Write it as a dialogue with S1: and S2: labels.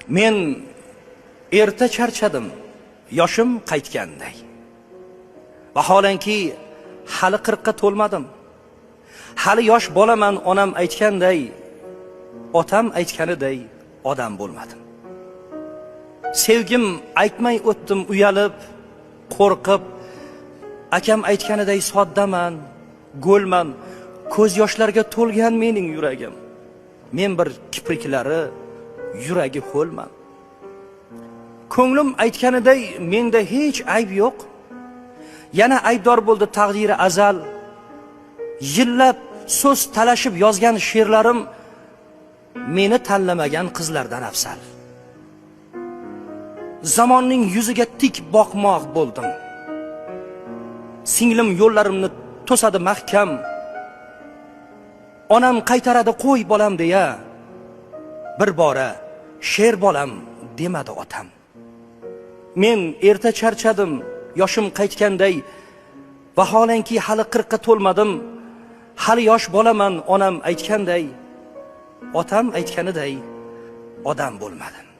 S1: Men erta charchadim, yoshim qaytganday. Vaholanki hali 40 ga to'lmadim. Hali yosh bolaman, onam aytganday, otam aytganiday odam bo'lmadim. Sevgim aytmay o'tdim uyalib, qo'rqib. Akam aytganiday soddaman, go'lman, ko'z yoshlarga to'lgan mening yuragim. Men bir kipriklari, yuragi ho'lman. Ko'nglim aytganiday menda hech ayb yo'q. Yana aybdor bo'ldi taqdiri azal. Yillab so'z talashib yozgan she'rlarim meni tanlamagan qizlardan afzal. Zamonning yuziga tik boqmoq bo'ldim. Singlim yo'llarimni to'sadi mahkam. Onam qaytaradi qo'y bolam deya, bir bora she'r bolam demadi otam. Men erta charchadim, yoshim qaytganday. Vaholanki hali 40 ga to'lmadim. Hali yosh bolaman, onam aytganday, otam aytganiday odam bo'lmadim.